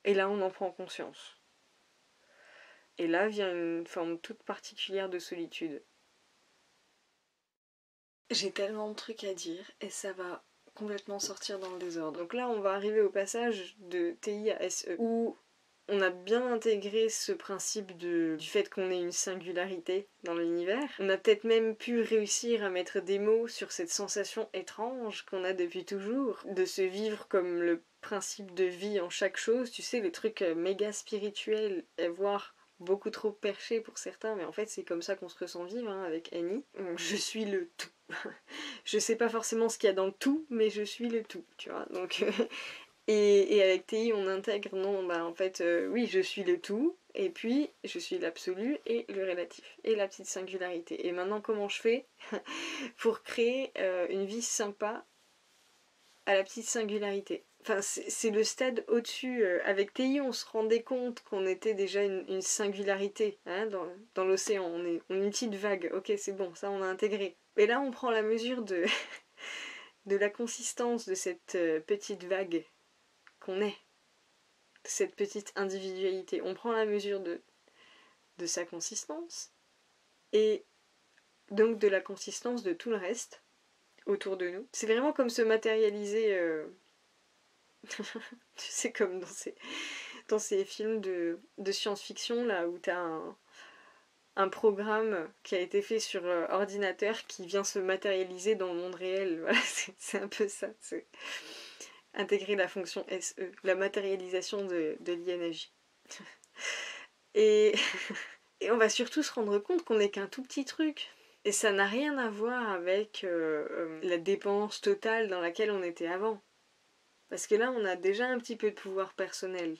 Et là, on en prend conscience. Et là vient une forme toute particulière de solitude. J'ai tellement de trucs à dire et ça va complètement sortir dans le désordre. Donc là, on va arriver au passage de TI à SE, où on a bien intégré ce principe du fait qu'on ait une singularité dans l'univers. On a peut-être même pu réussir à mettre des mots sur cette sensation étrange qu'on a depuis toujours, de se vivre comme le principe de vie en chaque chose, tu sais, les trucs méga spirituels, voire beaucoup trop perchés pour certains, mais en fait c'est comme ça qu'on se ressent vivre hein, avec Annie. Je suis le tout. Je sais pas forcément ce qu'il y a dans le tout, mais je suis le tout, tu vois. Donc, et avec TI, on intègre, non, bah en fait, oui, je suis le tout, et puis je suis l'absolu et le relatif, et la petite singularité. Et maintenant, comment je fais pour créer une vie sympa à la petite singularité? Enfin, c'est le stade au-dessus. Avec TI, on se rendait compte qu'on était déjà une singularité hein, dans l'océan. On est une petite vague. Ok, c'est bon, ça on a intégré. Et là, on prend la mesure de la consistance de cette petite vague qu'on est, de cette petite individualité. On prend la mesure de sa consistance et donc de la consistance de tout le reste autour de nous. C'est vraiment comme se matérialiser, tu sais, comme dans ces films de science-fiction là où t'as un programme qui a été fait sur ordinateur qui vient se matérialiser dans le monde réel. Voilà, c'est un peu ça. C'est intégrer la fonction SE, la matérialisation de l'INAJ. Et on va surtout se rendre compte qu'on n'est qu'un tout petit truc. Et ça n'a rien à voir avec la dépense totale dans laquelle on était avant. Parce que là, on a déjà un petit peu de pouvoir personnel.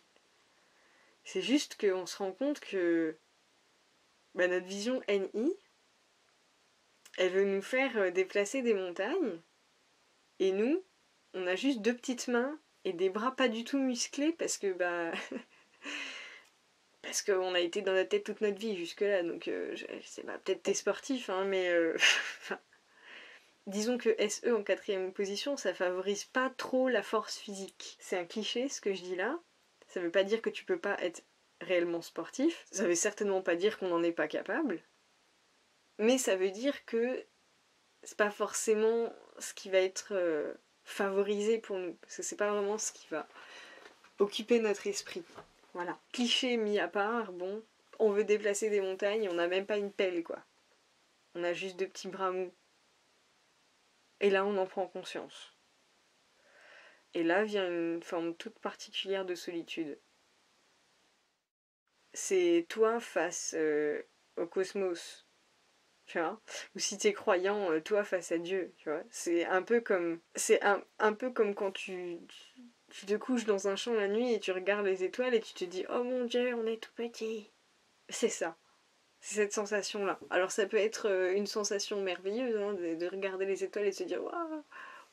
C'est juste qu'on se rend compte que notre vision NI, elle veut nous faire déplacer des montagnes. Et nous, on a juste 2 petites mains et des bras pas du tout musclés parce que parce qu'on a été dans la tête toute notre vie jusque-là. Donc je sais pas, peut-être t'es sportif, hein, mais disons que SE en 4ème position, ça favorise pas trop la force physique. C'est un cliché ce que je dis là. Ça veut pas dire que tu peux pas être réellement sportif. Ça veut certainement pas dire qu'on n'en est pas capable. Mais ça veut dire que c'est pas forcément ce qui va être favorisé pour nous. Parce que c'est pas vraiment ce qui va occuper notre esprit. Voilà. Cliché mis à part, bon, on veut déplacer des montagnes, on n'a même pas une pelle quoi. On a juste 2 petits bras mous. Et là, on en prend conscience. Et là vient une forme toute particulière de solitude. C'est toi face au cosmos, tu vois. Ou si t'es croyant, toi face à Dieu, tu vois. C'est un peu comme quand tu te couches dans un champ la nuit et tu regardes les étoiles et tu te dis « Oh mon Dieu, on est tout petit !» C'est ça. C'est cette sensation-là. Alors ça peut être une sensation merveilleuse hein, de regarder les étoiles et de se dire « Waouh,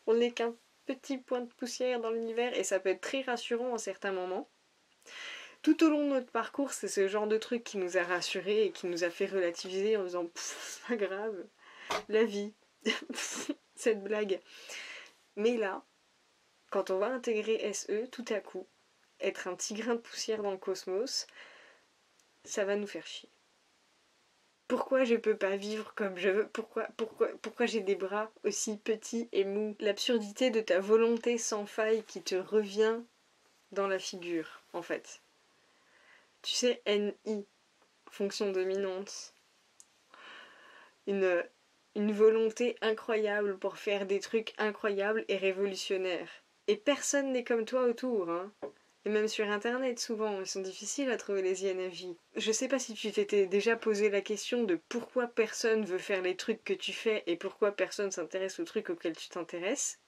on n'est qu'un petit point de poussière dans l'univers » et ça peut être très rassurant à certains moments. Tout au long de notre parcours, c'est ce genre de truc qui nous a rassurés et qui nous a fait relativiser en disant « c'est pas grave, la vie, cette blague ». Mais là, quand on va intégrer SE, tout à coup, être un petit grain de poussière dans le cosmos, ça va nous faire chier. Pourquoi je peux pas vivre comme je veux ? Pourquoi j'ai des bras aussi petits et mous ? L'absurdité de ta volonté sans faille qui te revient dans la figure, en fait. Tu sais, NI, fonction dominante. Une volonté incroyable pour faire des trucs incroyables et révolutionnaires. Et personne n'est comme toi autour, hein. Et même sur internet, souvent, ils sont difficiles à trouver les INFJ. Je sais pas si tu t'étais déjà posé la question de pourquoi personne veut faire les trucs que tu fais et pourquoi personne s'intéresse aux trucs auxquels tu t'intéresses.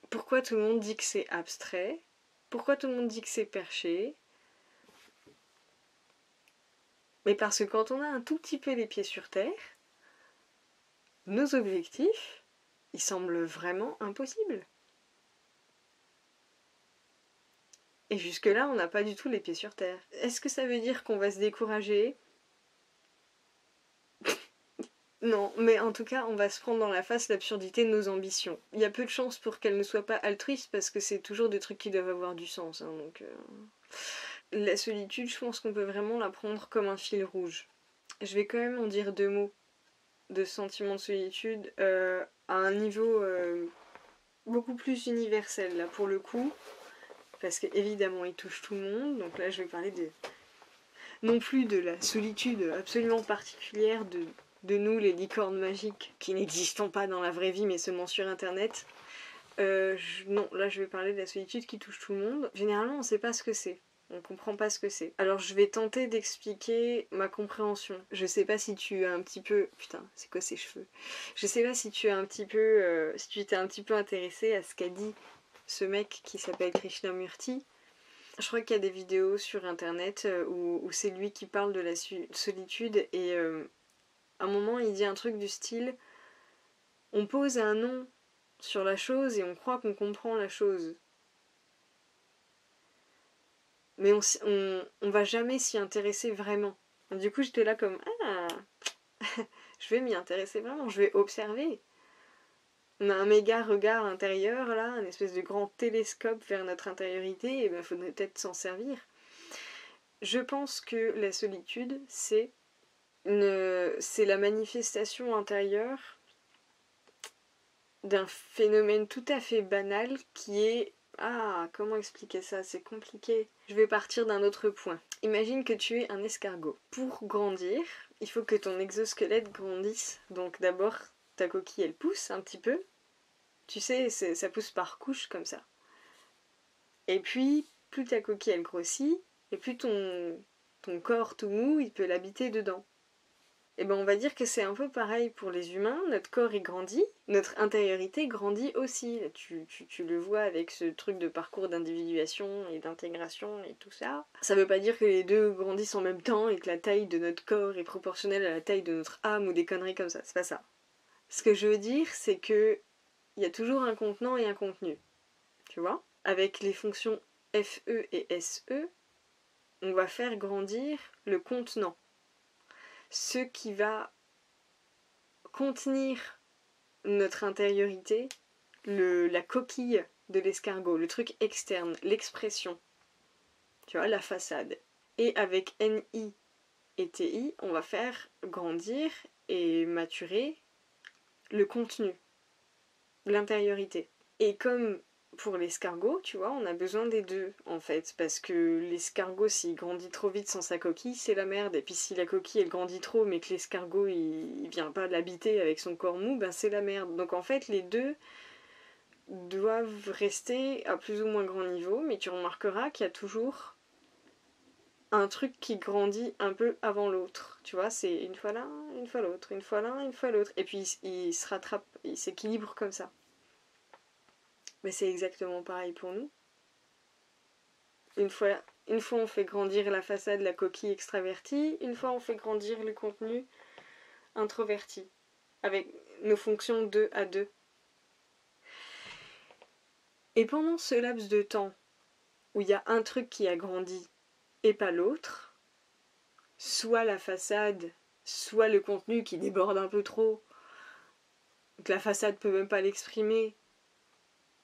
Pourquoi tout le monde dit que c'est abstrait ? Pourquoi tout le monde dit que c'est perché ? Mais parce que quand on a un tout petit peu les pieds sur terre, nos objectifs, ils semblent vraiment impossibles. Et jusque-là, on n'a pas du tout les pieds sur terre. Est-ce que ça veut dire qu'on va se décourager ? Non, mais en tout cas, on va se prendre dans la face l'absurdité de nos ambitions. Il y a peu de chances pour qu'elles ne soient pas altruistes parce que c'est toujours des trucs qui doivent avoir du sens. Hein, donc, la solitude, je pense qu'on peut vraiment la prendre comme un fil rouge. Je vais quand même en dire 2 mots de ce sentiment de solitude à un niveau beaucoup plus universel, là, pour le coup. Parce qu'évidemment, il touche tout le monde. Donc là, je vais parler non plus de la solitude absolument particulière de nous, les licornes magiques, qui n'existons pas dans la vraie vie, mais seulement sur Internet. Non, là, je vais parler de la solitude qui touche tout le monde. Généralement, on ne sait pas ce que c'est. On comprend pas ce que c'est. Alors je vais tenter d'expliquer ma compréhension. Je sais pas si tu as un petit peu... Putain, c'est quoi ces cheveux? Je sais pas si tu as un petit peu... si tu t'es un petit peu intéressé à ce qu'a dit ce mec qui s'appelle Krishnamurti. Je crois qu'il y a des vidéos sur internet où c'est lui qui parle de la solitude et à un moment il dit un truc du style on pose un nom sur la chose et on croit qu'on comprend la chose. Mais on va jamais s'y intéresser vraiment. Et du coup, j'étais là comme ah, je vais m'y intéresser vraiment, je vais observer. On a un méga regard intérieur là, une espèce de grand télescope vers notre intériorité, et ben faudrait peut-être s'en servir. Je pense que la solitude, c'est la manifestation intérieure d'un phénomène tout à fait banal qui est... Ah, comment expliquer ça? C'est compliqué. Je vais partir d'un autre point. Imagine que tu es un escargot. Pour grandir, il faut que ton exosquelette grandisse. Donc d'abord, ta coquille, elle pousse un petit peu. Tu sais, ça pousse par couches comme ça. Et puis, plus ta coquille, elle grossit, et plus ton corps tout mou, il peut l'habiter dedans. Et ben on va dire que c'est un peu pareil pour les humains, notre corps il grandit, notre intériorité grandit aussi. Tu le vois avec ce truc de parcours d'individuation et d'intégration et tout ça. Ça veut pas dire que les deux grandissent en même temps et que la taille de notre corps est proportionnelle à la taille de notre âme ou des conneries comme ça, c'est pas ça. Ce que je veux dire, c'est que il y a toujours un contenant et un contenu. Tu vois? Avec les fonctions FE et SE, on va faire grandir le contenant. Ce qui va contenir notre intériorité, la coquille de l'escargot, le truc externe, l'expression, tu vois, la façade. Et avec NI et TI, on va faire grandir et maturer le contenu, l'intériorité. Et comme pour l'escargot, tu vois, on a besoin des deux, en fait, parce que l'escargot, s'il grandit trop vite sans sa coquille, c'est la merde, et puis si la coquille, elle grandit trop, mais que l'escargot, il vient pas l'habiter avec son corps mou, ben c'est la merde. Donc en fait, les deux doivent rester à plus ou moins grand niveau, mais tu remarqueras qu'il y a toujours un truc qui grandit un peu avant l'autre. Tu vois, c'est une fois l'un, une fois l'autre, une fois l'un, une fois l'autre, et puis il se rattrape, il s'équilibre comme ça. Mais c'est exactement pareil pour nous. Une fois on fait grandir la façade, la coquille extravertie, une fois on fait grandir le contenu introverti, avec nos fonctions 2 à 2. Et pendant ce laps de temps où il y a un truc qui a grandi et pas l'autre, soit la façade, soit le contenu qui déborde un peu trop, que la façade peut même pas l'exprimer,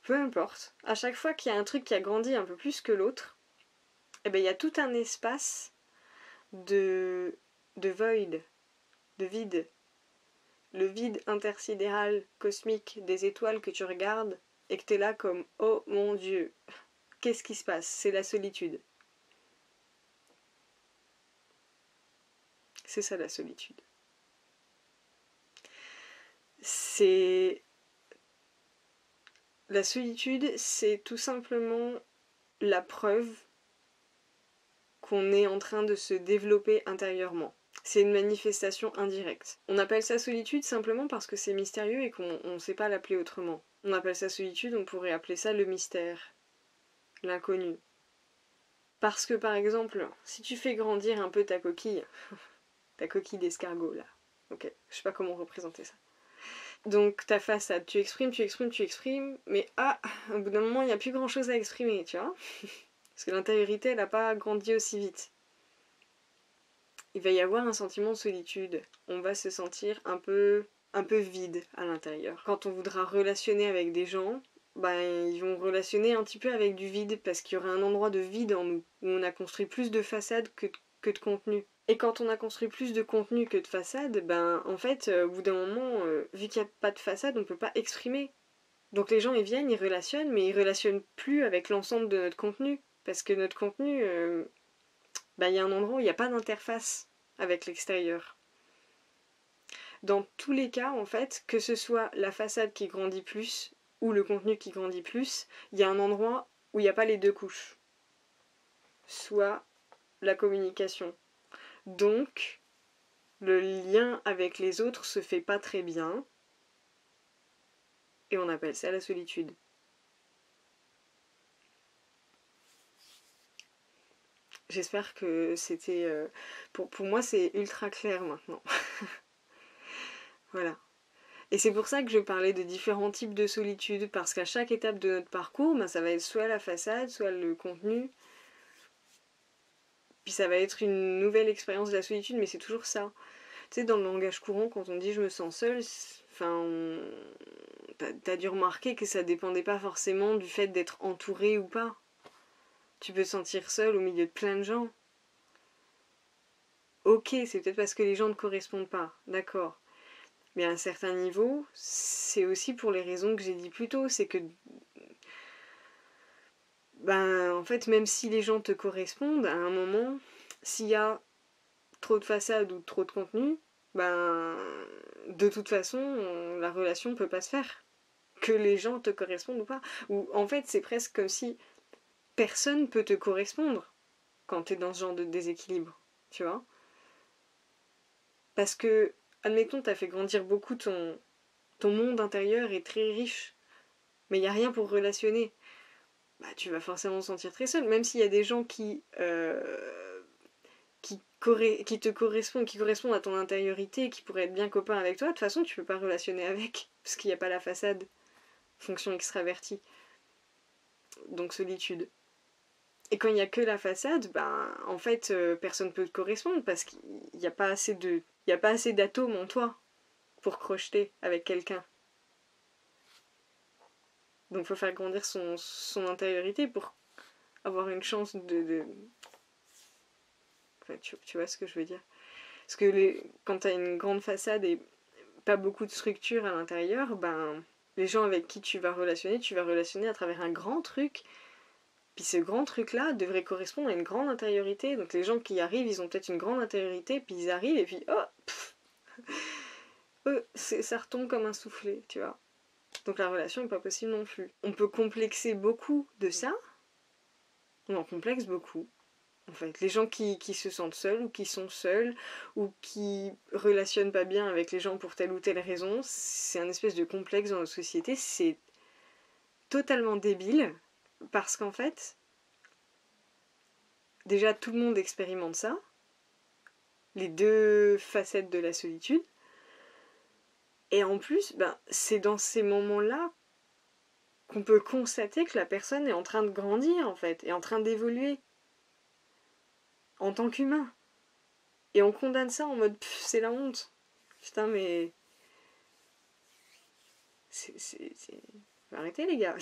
peu importe. À chaque fois qu'il y a un truc qui a grandi un peu plus que l'autre, eh ben, il y a tout un espace de void, de vide. Le vide intersidéral cosmique des étoiles que tu regardes et que t'es là comme oh mon Dieu, qu'est-ce qui se passe? C'est la solitude. C'est ça la solitude. La solitude, c'est tout simplement la preuve qu'on est en train de se développer intérieurement. C'est une manifestation indirecte. On appelle ça solitude simplement parce que c'est mystérieux et qu'on ne sait pas l'appeler autrement. On appelle ça solitude, on pourrait appeler ça le mystère, l'inconnu. Parce que par exemple, si tu fais grandir un peu ta coquille d'escargot là, ok, je sais pas comment représenter ça. Donc ta façade, tu exprimes, mais au bout d'un moment il n'y a plus grand chose à exprimer, tu vois. Parce que l'intériorité elle n'a pas grandi aussi vite. il va y avoir un sentiment de solitude. On va se sentir un peu vide à l'intérieur. Quand on voudra relationner avec des gens, ils vont relationner un petit peu avec du vide parce qu'il y aura un endroit de vide en nous où on a construit plus de façade que de contenu. Et quand on a construit plus de contenu que de façade, en fait, au bout d'un moment, vu qu'il n'y a pas de façade, on ne peut pas exprimer. Donc les gens, ils viennent, ils relationnent, mais ils relationnent plus avec l'ensemble de notre contenu. Parce que notre contenu, il y a un endroit où il n'y a pas d'interface avec l'extérieur. Dans tous les cas, en fait, que ce soit la façade qui grandit plus ou le contenu qui grandit plus, il y a un endroit où il n'y a pas les deux couches. Soit la communication. Donc, le lien avec les autres se fait pas très bien. Et on appelle ça la solitude. J'espère que c'était... pour moi, c'est ultra clair maintenant. Voilà. Et c'est pour ça que je parlais de différents types de solitude, parce qu'à chaque étape de notre parcours, ça va être soit la façade, soit le contenu. Puis ça va être une nouvelle expérience de la solitude, mais c'est toujours ça. Tu sais, dans le langage courant, quand on dit je me sens seule, t'as dû remarquer que ça dépendait pas forcément du fait d'être entouré ou pas. Tu peux te sentir seule au milieu de plein de gens. Ok, c'est peut-être parce que les gens ne correspondent pas, d'accord. Mais à un certain niveau, c'est aussi pour les raisons que j'ai dit plus tôt, c'est que en fait, même si les gens te correspondent, à un moment, s'il y a trop de façade ou trop de contenu, de toute façon, la relation peut pas se faire. Que les gens te correspondent ou pas. Ou en fait, c'est presque comme si personne peut te correspondre quand t'es dans ce genre de déséquilibre, tu vois. Parce que, admettons, t'as fait grandir beaucoup ton monde intérieur est très riche, mais il n'y a rien pour relationner. Tu vas forcément te sentir très seul, même s'il y a des gens qui te correspondent, qui correspondent à ton intériorité, qui pourraient être bien copains avec toi, de toute façon, tu peux pas relationner avec, parce qu'il n'y a pas la façade. Fonction extravertie. Donc solitude. Et quand il n'y a que la façade, en fait, personne ne peut te correspondre parce qu'il n'y a pas assez d'atomes en toi pour crocheter avec quelqu'un. Donc il faut faire grandir son intériorité pour avoir une chance de... Enfin, tu vois ce que je veux dire. Parce que quand tu as une grande façade et pas beaucoup de structure à l'intérieur, les gens avec qui tu vas relationner à travers un grand truc. Puis ce grand truc-là devrait correspondre à une grande intériorité. Donc les gens qui arrivent, ils ont peut-être une grande intériorité, puis ils arrivent et puis ça retombe comme un soufflet, tu vois. Donc la relation n'est pas possible non plus. On peut complexer beaucoup de ça. On en complexe beaucoup. En fait, les gens qui se sentent seuls ou qui sont seuls ou qui relationnent pas bien avec les gens pour telle ou telle raison, c'est un espèce de complexe dans notre société. C'est totalement débile parce qu'en fait, déjà tout le monde expérimente ça, les deux facettes de la solitude. Et en plus, c'est dans ces moments-là qu'on peut constater que la personne est en train de grandir, en fait, est en train d'évoluer en tant qu'humain. Et on condamne ça en mode c'est la honte. Putain, mais. Faut arrêter, les gars.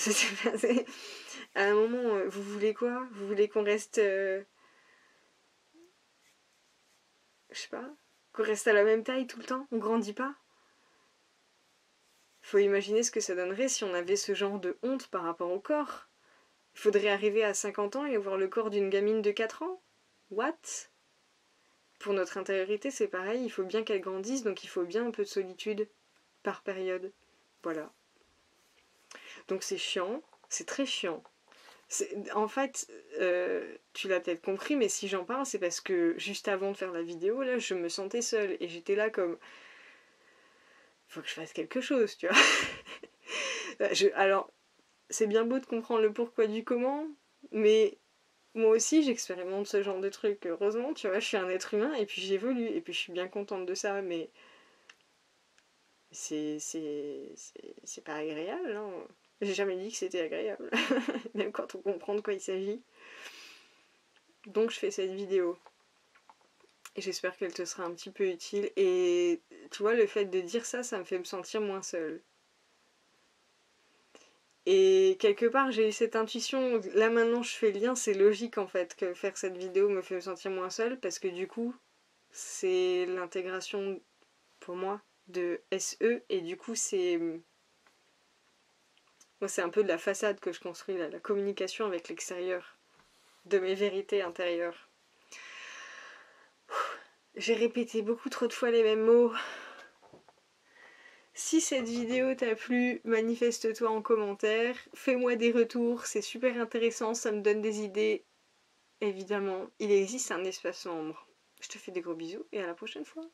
À un moment, vous voulez quoi? Vous voulez qu'on reste. Je sais pas. Qu'on reste à la même taille tout le temps? On grandit pas? Faut imaginer ce que ça donnerait si on avait ce genre de honte par rapport au corps. Il faudrait arriver à 50 ans et avoir le corps d'une gamine de 4 ans? What? Pour notre intériorité, c'est pareil, il faut bien qu'elle grandisse, donc il faut bien un peu de solitude par période. Voilà. Donc c'est chiant, c'est très chiant. En fait, tu l'as peut-être compris, mais si j'en parle, c'est parce que juste avant de faire la vidéo, là, je me sentais seule et j'étais là comme... Faut que je fasse quelque chose, tu vois. Alors, c'est bien beau de comprendre le pourquoi du comment, mais moi aussi j'expérimente ce genre de truc. Heureusement, tu vois, je suis un être humain et puis j'évolue et puis je suis bien contente de ça, mais c'est pas agréable, hein. J'ai jamais dit que c'était agréable, même quand on comprend de quoi il s'agit. Donc je fais cette vidéo. Et j'espère qu'elle te sera un petit peu utile. Et tu vois, le fait de dire ça, ça me fait me sentir moins seule. Et quelque part, j'ai eu cette intuition, là maintenant je fais le lien, c'est logique en fait que faire cette vidéo me fait me sentir moins seule, parce que du coup, c'est l'intégration pour moi de SE, et du coup c'est... Moi c'est un peu de la façade que je construis là, la communication avec l'extérieur, de mes vérités intérieures. J'ai répété beaucoup trop de fois les mêmes mots. Si cette vidéo t'a plu, manifeste-toi en commentaire, fais-moi des retours, c'est super intéressant, ça me donne des idées. Évidemment, il existe un espace sombre. Je te fais des gros bisous et à la prochaine fois.